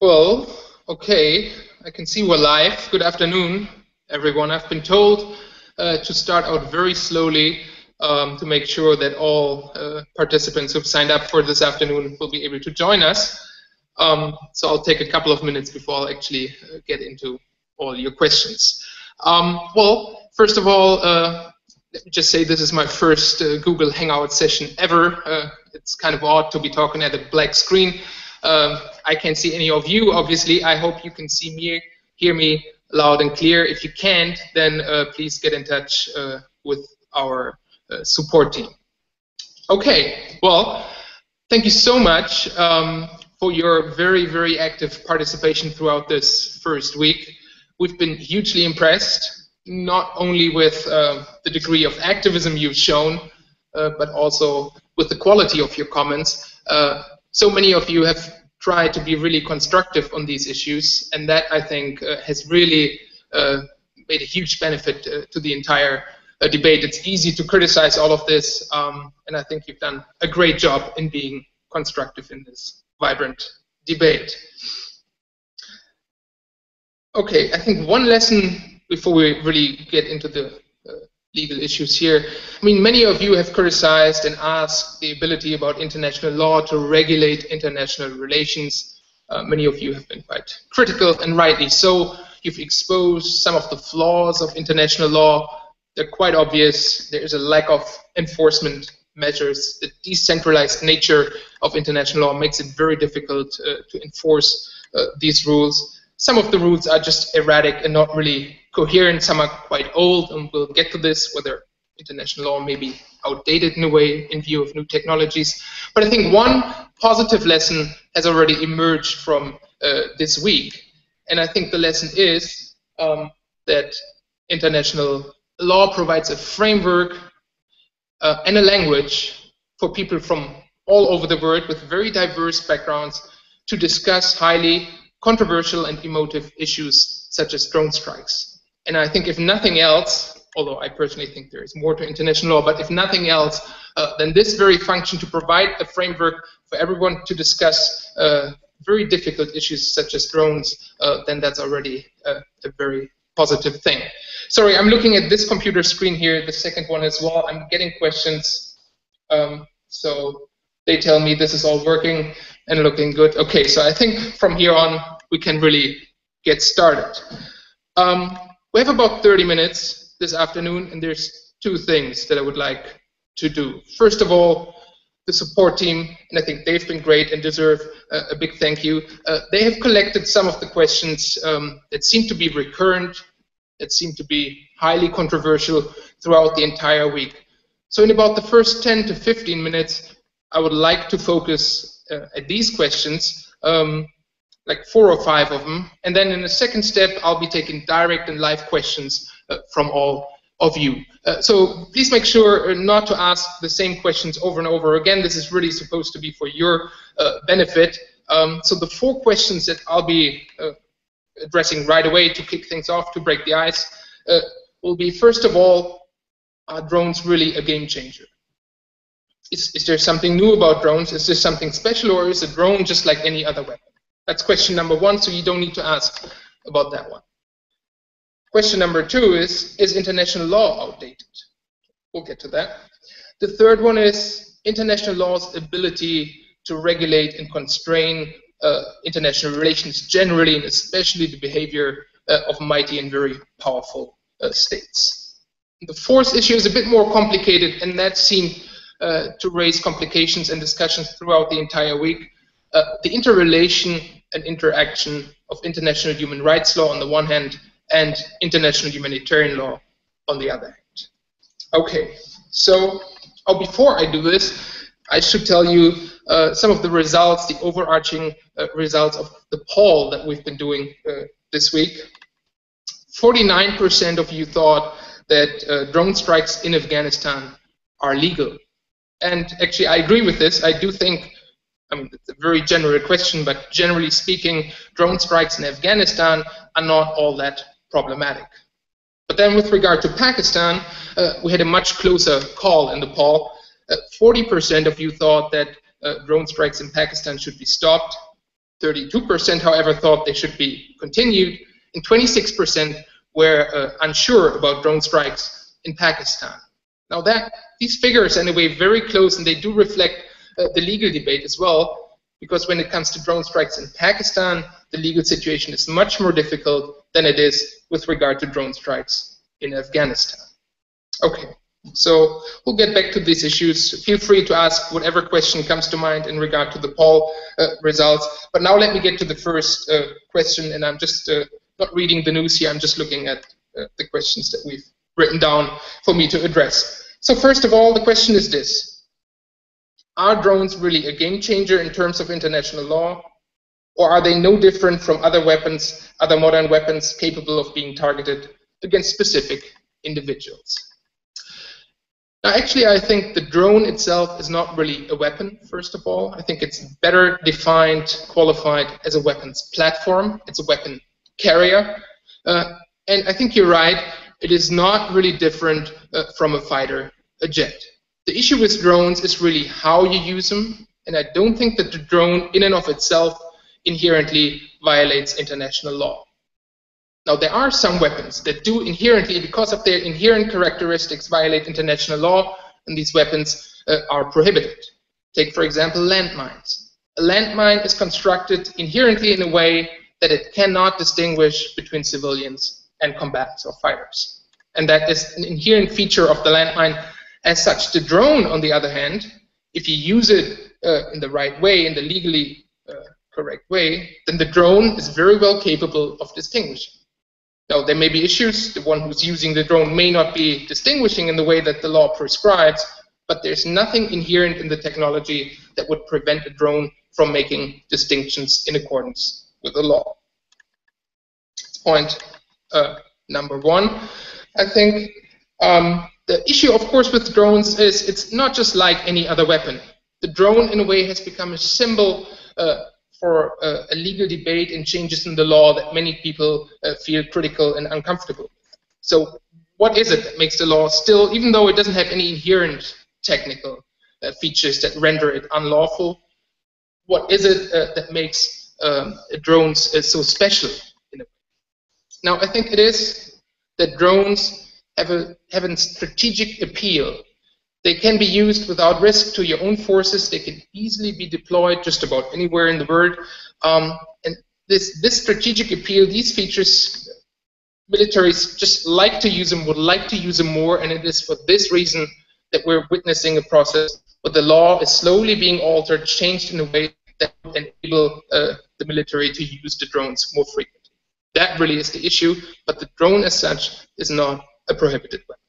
Well, okay, I can see we're live. Good afternoon, everyone. I've been told to start out very slowly to make sure that all participants who've signed up for this afternoon will be able to join us. So I'll take a couple of minutes before I'll actually get into all your questions. Well, first of all, let me just say this is my first Google Hangout session ever. It's kind of odd to be talking at a black screen. I can't see any of you, obviously. I hope you can see me, hear me loud and clear. If you can't, then please get in touch with our support team. Okay, well, thank you so much for your very, very active participation throughout this first week. We've been hugely impressed, not only with the degree of activism you've shown, but also with the quality of your comments. So many of you have tried to be really constructive on these issues, and that, I think, has really made a huge benefit to the entire debate. It's easy to criticize all of this, and I think you've done a great job in being constructive in this vibrant debate. Okay, I think one lesson before we really get into the legal issues here. I mean, many of you have criticized and asked the ability about international law to regulate international relations. Many of you have been quite critical, and rightly so. You've exposed some of the flaws of international law. They're quite obvious. There is a lack of enforcement measures. The decentralized nature of international law makes it very difficult to enforce these rules. Some of the rules are just erratic and not really coherent. Some are quite old, and we'll get to this, whether international law may be outdated in a way in view of new technologies. But I think one positive lesson has already emerged from this week. And I think the lesson is that international law provides a framework and a language for people from all over the world with very diverse backgrounds to discuss highly controversial and emotive issues such as drone strikes. And I think if nothing else, although I personally think there is more to international law, but if nothing else, then this very function to provide a framework for everyone to discuss very difficult issues such as drones, then that's already a very positive thing. Sorry, I'm looking at this computer screen here, the second one as well. I'm getting questions, so they tell me this is all working and looking good. Okay, so I think from here on we can really get started. We have about 30 minutes this afternoon, and there's two things that I would like to do. First of all, the support team, and I think they've been great and deserve a big thank you. They have collected some of the questions that seem to be recurrent, that seem to be highly controversial throughout the entire week. So in about the first 10 to 15 minutes, I would like to focus at these questions, like 4 or 5 of them, and then in the second step, I'll be taking direct and live questions from all of you. So please make sure not to ask the same questions over and over again. This is really supposed to be for your benefit. So the 4 questions that I'll be addressing right away to kick things off, to break the ice, will be, first of all, are drones really a game changer? Is there something new about drones? Is there something special, or is a drone just like any other weapon? That's question number 1, so you don't need to ask about that one. Question number 2 is international law outdated? We'll get to that. The third one is international law's ability to regulate and constrain international relations generally, and especially the behavior of mighty and very powerful states. The fourth issue is a bit more complicated, and that seemed to raise complications and discussions throughout the entire week. The interrelation and interaction of international human rights law on the one hand and international humanitarian law on the other hand. Okay, so before I do this, I should tell you some of the results, the overarching results of the poll that we've been doing this week. 49% of you thought that drone strikes in Afghanistan are legal. And actually, I agree with this. I do think, I mean, it's a very general question, but generally speaking, drone strikes in Afghanistan are not all that problematic. But then with regard to Pakistan, we had a much closer call in the poll. 40% of you thought that drone strikes in Pakistan should be stopped. 32%, however, thought they should be continued, and 26% were unsure about drone strikes in Pakistan. Now these figures are in a way very close, and they do reflect the legal debate as well, because when it comes to drone strikes in Pakistan, the legal situation is much more difficult than it is with regard to drone strikes in Afghanistan. Okay, so we'll get back to these issues. Feel free to ask whatever question comes to mind in regard to the poll results. But now let me get to the first question, and I'm just not reading the news here, I'm just looking at the questions that we've written down for me to address. So first of all, the question is this: are drones really a game changer in terms of international law, or are they no different from other weapons, other modern weapons capable of being targeted against specific individuals? Now, actually, I think the drone itself is not really a weapon, first of all. I think it's better defined, qualified as a weapons platform. It's a weapon carrier. And I think you're right, it is not really different from a fighter, a jet. The issue with drones is really how you use them, and I don't think that the drone in and of itself inherently violates international law. Now, there are some weapons that do inherently, because of their inherent characteristics, violate international law, and these weapons are prohibited. Take, for example, landmines. A landmine is constructed inherently in a way that it cannot distinguish between civilians and combatants or fighters. And that is an inherent feature of the landmine. As such, the drone, on the other hand, if you use it in the right way, in the legally correct way, then the drone is very well capable of distinguishing. Now, there may be issues. The one who's using the drone may not be distinguishing in the way that the law prescribes, but there's nothing inherent in the technology that would prevent a drone from making distinctions in accordance with the law. Point number one. I think the issue, of course, with drones is it's not just like any other weapon. The drone, in a way, has become a symbol for a legal debate and changes in the law that many people feel critical and uncomfortable. So what is it that makes the law still, even though it doesn't have any inherent technical features that render it unlawful, what is it that makes drones so special in a way? Now, I think it is that drones have a strategic appeal. They can be used without risk to your own forces. They can easily be deployed just about anywhere in the world. And this strategic appeal, these features, militaries just like to use them, would like to use them more, and it is for this reason that we're witnessing a process where the law is slowly being altered, changed in a way that would enable the military to use the drones more frequently. That really is the issue, but the drone as such is not a prohibited weapon.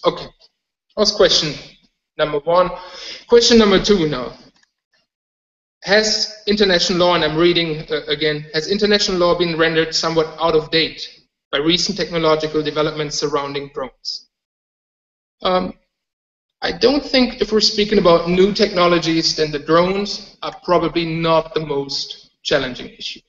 Okay. That was question number one. Question number two now. Has international law, and I'm reading again, has international law been rendered somewhat out of date by recent technological developments surrounding drones? I don't think if we're speaking about new technologies, then the drones are probably not the most challenging issue.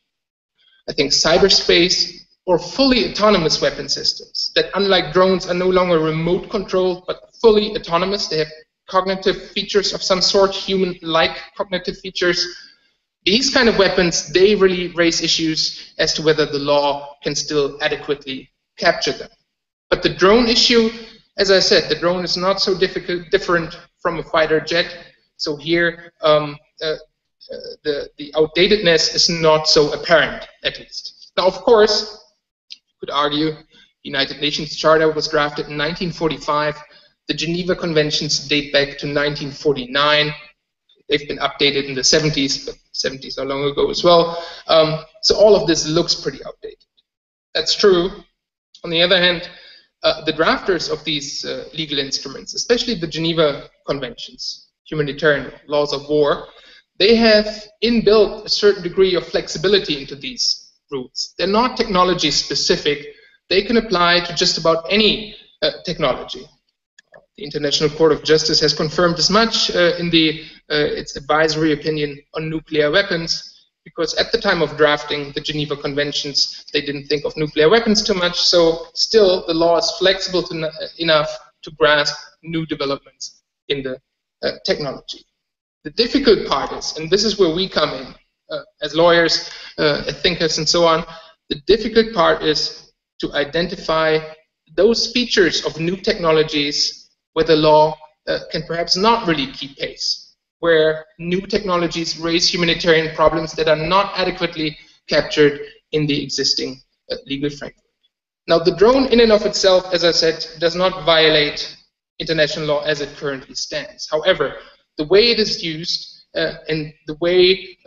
I think cyberspace or fully autonomous weapon systems that, unlike drones, are no longer remote controlled but fully autonomous. They have cognitive features of some sort, human-like cognitive features. These kind of weapons, they really raise issues as to whether the law can still adequately capture them. But the drone issue, as I said, the drone is not so different from a fighter jet. So here, the outdatedness is not so apparent, at least. Now, of course, could argue the United Nations Charter was drafted in 1945. The Geneva Conventions date back to 1949. They've been updated in the 70s, but the 70s are long ago as well. So all of this looks pretty outdated. That's true. On the other hand, the drafters of these legal instruments, especially the Geneva Conventions, humanitarian laws of war, they have inbuilt a certain degree of flexibility into these rules. They're not technology specific. They can apply to just about any technology. The International Court of Justice has confirmed as much in its advisory opinion on nuclear weapons, because at the time of drafting the Geneva Conventions, they didn't think of nuclear weapons too much, so still the law is flexible enough to grasp new developments in the technology. The difficult part is, and this is where we come in as lawyers, as thinkers, and so on. The difficult part is to identify those features of new technologies where the law can perhaps not really keep pace, where new technologies raise humanitarian problems that are not adequately captured in the existing legal framework. Now, the drone in and of itself, as I said, does not violate international law as it currently stands. However, the way it is used and the way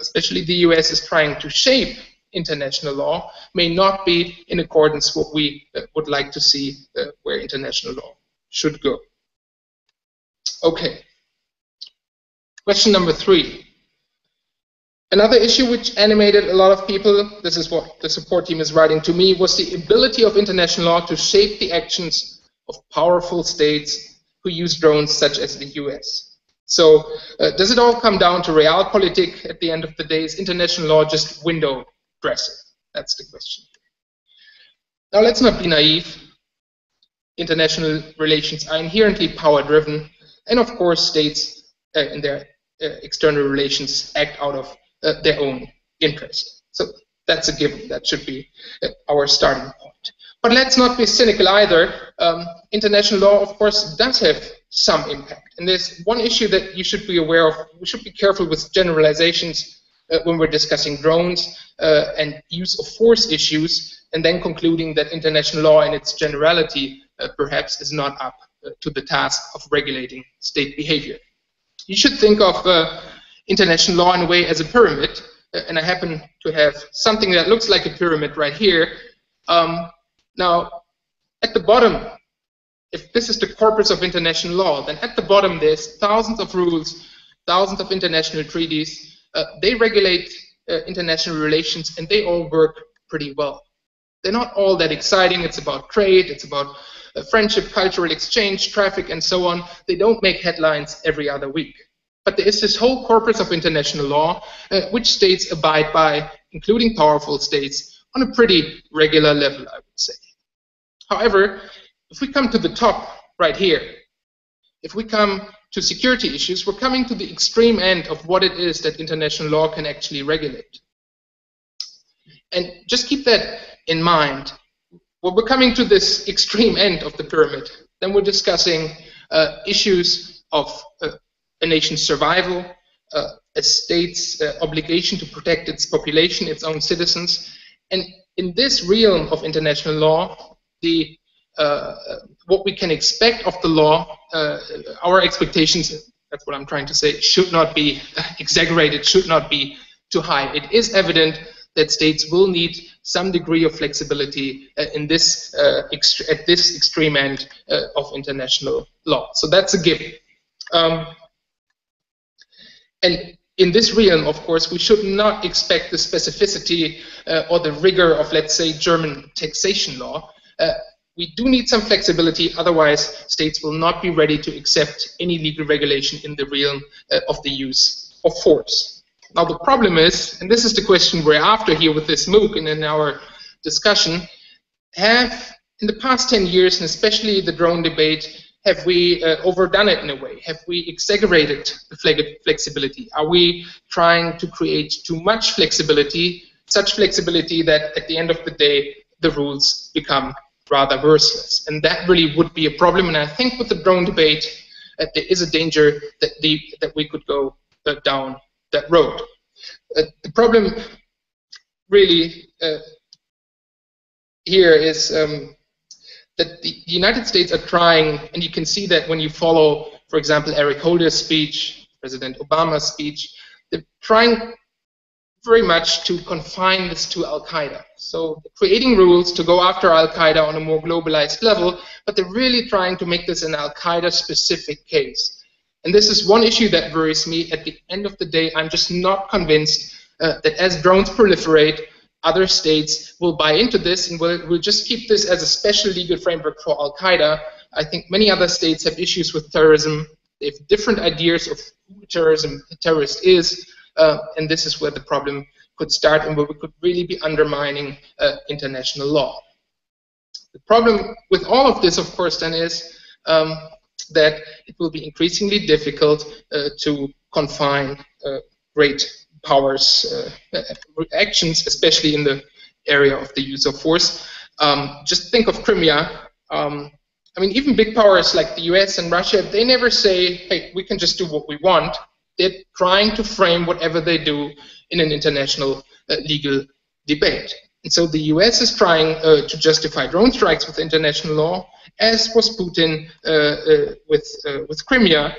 especially the US is trying to shape international law may not be in accordance with what we would like to see where international law should go. Okay. Question number 3. Another issue which animated a lot of people, this is what the support team is writing to me, was the ability of international law to shape the actions of powerful states who use drones such as the US. So does it all come down to realpolitik at the end of the day? Is international law just window dressing? That's the question. Now let's not be naive. International relations are inherently power-driven, and of course states in their external relations act out of their own interest. So that's a given. That should be our starting point. But let's not be cynical either. International law, of course, does have some impact. And there's one issue that you should be aware of. We should be careful with generalizations when we're discussing drones and use of force issues, and then concluding that international law in its generality perhaps is not up to the task of regulating state behavior. You should think of international law in a way as a pyramid, and I happen to have something that looks like a pyramid right here. Now, at the bottom, if this is the corpus of international law, then at the bottom there's thousands of rules, thousands of international treaties. They regulate international relations, and they all work pretty well. They're not all that exciting. It's about trade, it's about friendship, cultural exchange, traffic, and so on. They don't make headlines every other week. But there is this whole corpus of international law which states abide by, including powerful states, on a pretty regular level, I would say. However, if we come to the top right here, if we come to security issues, we're coming to the extreme end of what it is that international law can actually regulate. And just keep that in mind. When we're coming to this extreme end of the pyramid, then we're discussing issues of a nation's survival, a state's obligation to protect its population, its own citizens. And in this realm of international law, the what we can expect of the law, our expectations, that's what I'm trying to say, should not be exaggerated, should not be too high. It is evident that states will need some degree of flexibility in this at this extreme end of international law. So that's a given. And in this realm, of course, we should not expect the specificity or the rigor of, let's say, German taxation law. We do need some flexibility, otherwise states will not be ready to accept any legal regulation in the realm of the use of force. Now the problem is, and this is the question we're after here with this MOOC and in our discussion, have in the past 10 years, and especially the drone debate, have we overdone it in a way? Have we exaggerated the flexibility? Are we trying to create too much flexibility, such flexibility that at the end of the day the rules become rather worthless? And that really would be a problem. And I think with the drone debate, there is a danger that we could go down that road. The problem really here is that the United States are trying, and you can see that when you follow, for example, Eric Holder's speech, President Obama's speech, they're trying very much to confine this to Al-Qaeda. So creating rules to go after Al-Qaeda on a more globalized level, but they're really trying to make this an Al-Qaeda specific case. And this is one issue that worries me. At the end of the day, I'm just not convinced that as drones proliferate, other states will buy into this and will just keep this as a special legal framework for Al-Qaeda. I think many other states have issues with terrorism. They have different ideas of who a terrorist is, and this is where the problem could start and where we could really be undermining international law. The problem with all of this, of course, then is that it will be increasingly difficult to confine great powers' actions, especially in the area of the use of force. Just think of Crimea. I mean, even big powers like the US and Russia, they never say, hey, we can just do what we want. They're trying to frame whatever they do in an international legal debate. And so the US is trying to justify drone strikes with international law, as was Putin with Crimea.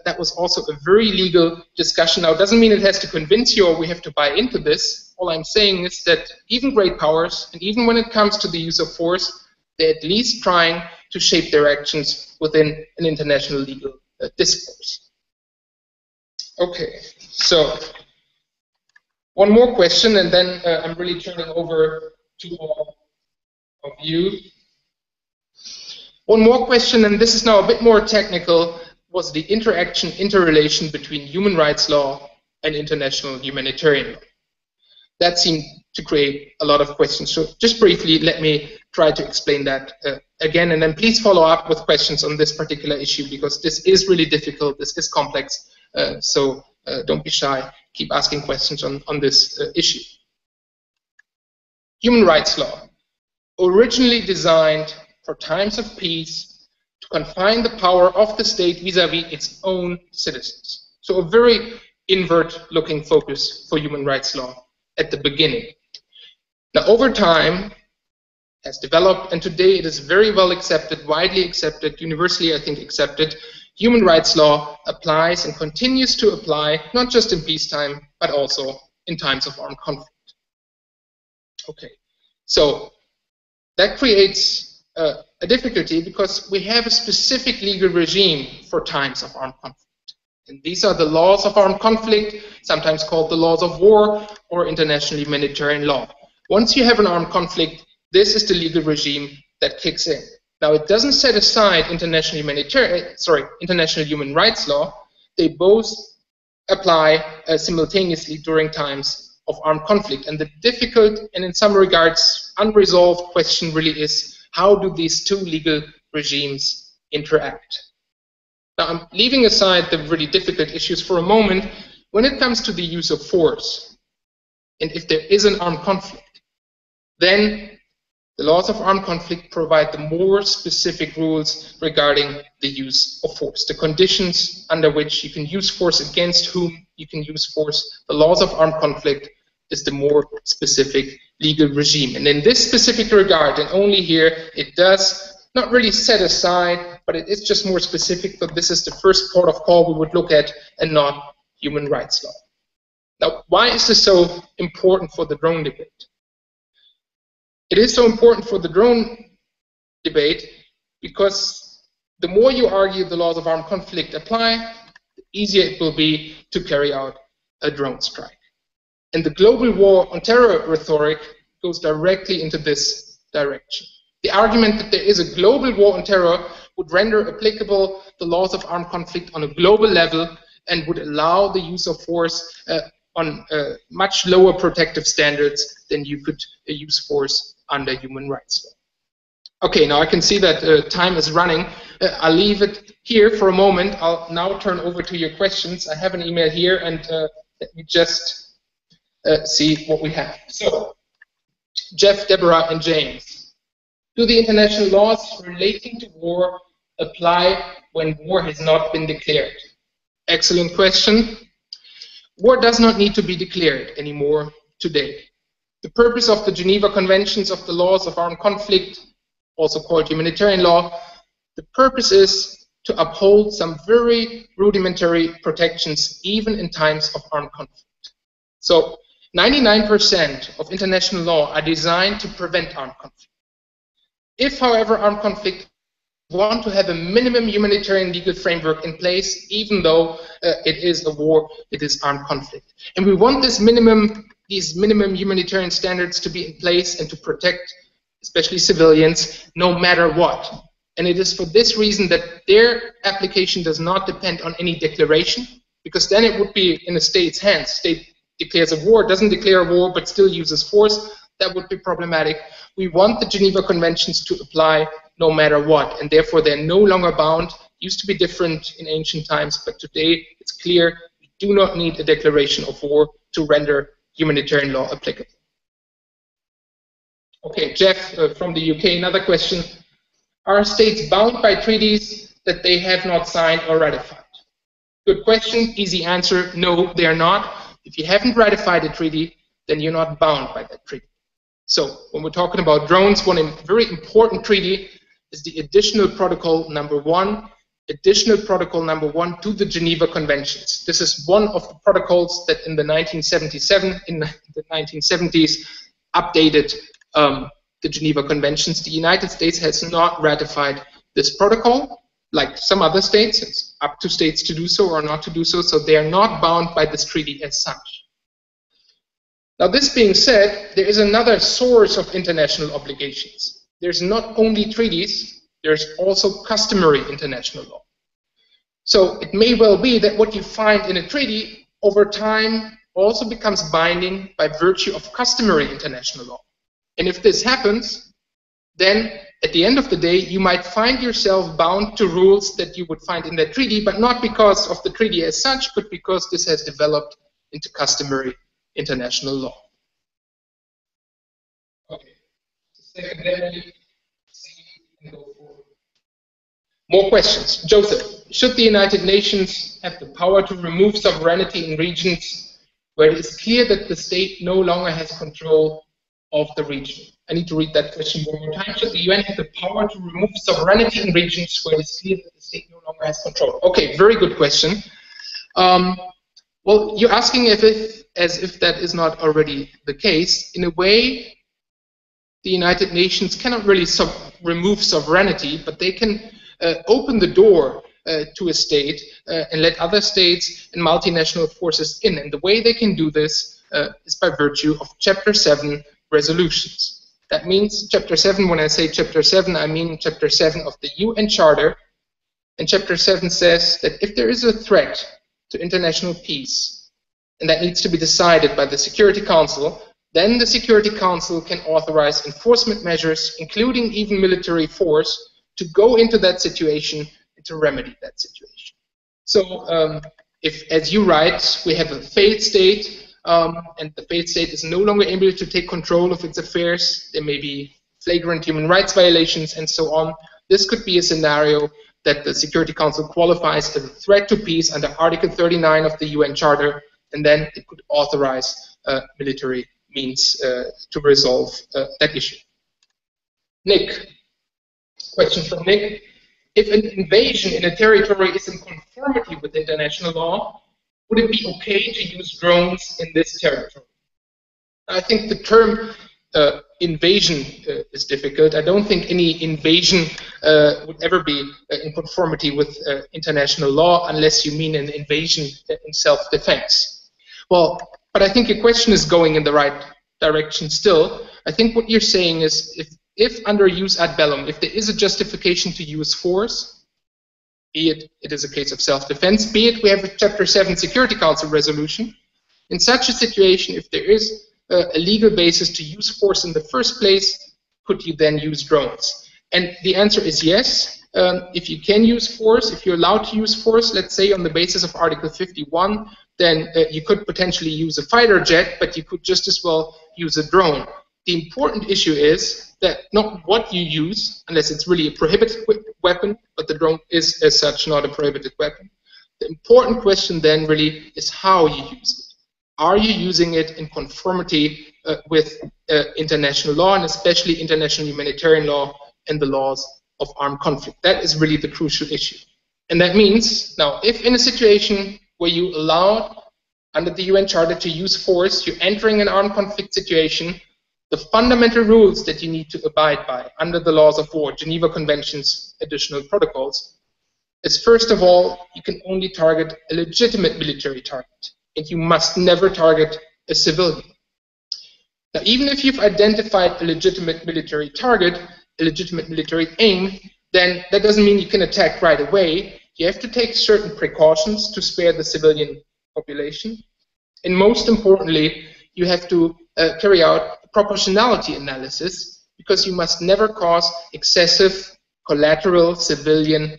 That was also a very legal discussion. Now, it doesn't mean it has to convince you or we have to buy into this. All I'm saying is that even great powers, and even when it comes to the use of force, they're at least trying to shape their actions within an international legal discourse. Okay, so one more question, and then I'm really turning over to all of you. One more question, and this is now a bit more technical, was the interrelation between human rights law and international humanitarian law. That seemed to create a lot of questions. So just briefly, let me try to explain that again, and then please follow up with questions on this particular issue, because this is really difficult, this is complex, so don't be shy, keep asking questions on this issue. Human rights law, originally designed for times of peace to confine the power of the state vis-à-vis its own citizens. So a very inward-looking focus for human rights law at the beginning. Now, over time, has developed, and today it is very well accepted, widely accepted, universally, I think, accepted. Human rights law applies and continues to apply, not just in peacetime, but also in times of armed conflict. Okay, so that creates a difficulty because we have a specific legal regime for times of armed conflict. And these are the laws of armed conflict, sometimes called the laws of war or international humanitarian law. Once you have an armed conflict, this is the legal regime that kicks in. Now, it doesn't set aside international human rights law. They both apply simultaneously during times of armed conflict. And the difficult and in some regards unresolved question really is, how do these two legal regimes interact? Now, I'm leaving aside the really difficult issues for a moment. When it comes to the use of force, and if there is an armed conflict, then the laws of armed conflict provide the more specific rules regarding the use of force, the conditions under which you can use force, against whom you can use force. The laws of armed conflict is the more specific legal regime. And in this specific regard, and only here, it does not really set aside, but it is just more specific, but this is the first port of call we would look at, and not human rights law. Now, why is this so important for the drone debate? It is so important for the drone debate because the more you argue the laws of armed conflict apply, the easier it will be to carry out a drone strike. And the global war on terror rhetoric goes directly into this direction. The argument that there is a global war on terror would render applicable the laws of armed conflict on a global level and would allow the use of force on much lower protective standards than you could use force under human rights law. Okay, now I can see that time is running. I'll leave it here for a moment. I'll now turn over to your questions. I have an email here, and let me just see what we have. So, Jeff, Deborah, and James. Do the international laws relating to war apply when war has not been declared? Excellent question. War does not need to be declared anymore today. The purpose of the Geneva Conventions of the Laws of Armed Conflict, also called humanitarian law, the purpose is to uphold some very rudimentary protections even in times of armed conflict. So 99% of international law are designed to prevent armed conflict. If, however, armed conflict want to have a minimum humanitarian legal framework in place, even though it is a war, it is armed conflict. And we want these minimum humanitarian standards to be in place and to protect, especially civilians, no matter what. And it is for this reason that their application does not depend on any declaration, because then it would be in a state's hands. State declares a war, doesn't declare a war, but still uses force. That would be problematic. We want the Geneva Conventions to apply no matter what, and therefore they're no longer bound. Used to be different in ancient times, but today it's clear we do not need a declaration of war to render humanitarian law applicable. Okay, Jeff from the UK, another question. Are states bound by treaties that they have not signed or ratified? Good question, easy answer, no, they are not. If you haven't ratified a treaty, then you're not bound by that treaty. So when we're talking about drones, one very important treaty is the additional protocol number 1, to the Geneva Conventions. This is one of the protocols that in the 1970s, updated the Geneva Conventions. The United States has not ratified this protocol. Like some other states, it's up to states to do so or not to do so, so they are not bound by this treaty as such. Now, this being said, there is another source of international obligations. There's not only treaties, there's also customary international law. So it may well be that what you find in a treaty over time also becomes binding by virtue of customary international law. And if this happens, then at the end of the day, you might find yourself bound to rules that you would find in that treaty, but not because of the treaty as such, but because this has developed into customary international law. Okay. Secondarily, more questions. Joseph, should the United Nations have the power to remove sovereignty in regions where it is clear that the state no longer has control of the region? I need to read that question one more time. Should the UN have the power to remove sovereignty in regions where it is clear that the state no longer has control? Okay, very good question. Well, you're asking as if that is not already the case. In a way, the United Nations cannot really remove sovereignty, but they can open the door to a state and let other states and multinational forces in. And the way they can do this is by virtue of Chapter 7 resolutions. That means Chapter 7, when I say Chapter 7, I mean Chapter 7 of the UN Charter. And Chapter 7 says that if there is a threat to international peace, and that needs to be decided by the Security Council, then the Security Council can authorize enforcement measures, including even military force, to go into that situation and to remedy that situation. So if, as you write, we have a failed state, and the failed state is no longer able to take control of its affairs, there may be flagrant human rights violations and so on, this could be a scenario that the Security Council qualifies as a threat to peace under Article 39 of the UN Charter, and then it could authorize military means to resolve that issue. Nick, question from Nick. If an invasion in a territory is in conformity with international law, would it be okay to use drones in this territory? I think the term invasion is difficult. I don't think any invasion would ever be in conformity with international law unless you mean an invasion in self-defense. Well, but I think your question is going in the right direction still. I think what you're saying is if under jus ad bellum, if there is a justification to use force, be it is a case of self-defense, be it we have a Chapter 7 Security Council resolution, in such a situation, if there is a legal basis to use force in the first place, could you then use drones? And the answer is yes. If you can use force, if you're allowed to use force, let's say on the basis of Article 51, then you could potentially use a fighter jet, but you could just as well use a drone. The important issue is that not what you use, unless it's really a prohibited weapon, but the drone is as such not a prohibited weapon. The important question then really is how you use it. Are you using it in conformity with international law, and especially international humanitarian law and the laws of armed conflict? That is really the crucial issue. And that means, now, if in a situation where you allow, under the UN Charter, to use force, you're entering an armed conflict situation, the fundamental rules that you need to abide by under the laws of war, Geneva Conventions, additional protocols, is first of all, you can only target a legitimate military target, and you must never target a civilian. Now, even if you've identified a legitimate military target, a legitimate military aim, then that doesn't mean you can attack right away. You have to take certain precautions to spare the civilian population. And most importantly, you have to carry out a proportionality analysis, because you must never cause excessive collateral civilian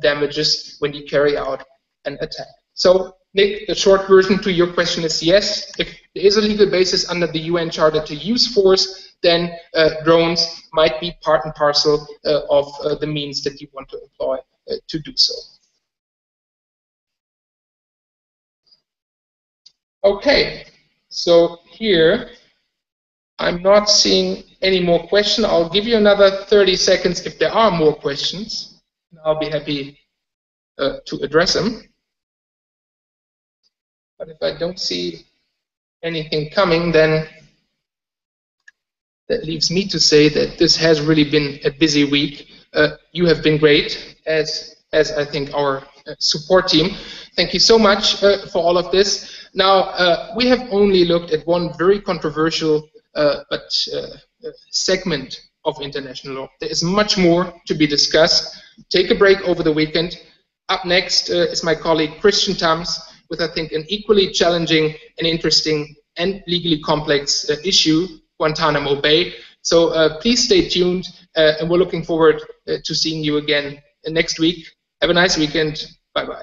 damages when you carry out an attack. So Nick, the short version to your question is yes. If there is a legal basis under the UN Charter to use force, then drones might be part and parcel of the means that you want to employ to do so. Okay, so here I'm not seeing any more questions. I'll give you another 30 seconds if there are more questions. I'll be happy to address them. But if I don't see anything coming, then that leaves me to say that this has really been a busy week. You have been great, as I think our support team. Thank you so much for all of this. Now, we have only looked at one very controversial segment of international law. There is much more to be discussed. Take a break over the weekend. Up next is my colleague Christian Tams with, I think, an equally challenging and interesting and legally complex issue, Guantanamo Bay. So please stay tuned, and we're looking forward to seeing you again next week. Have a nice weekend. Bye-bye.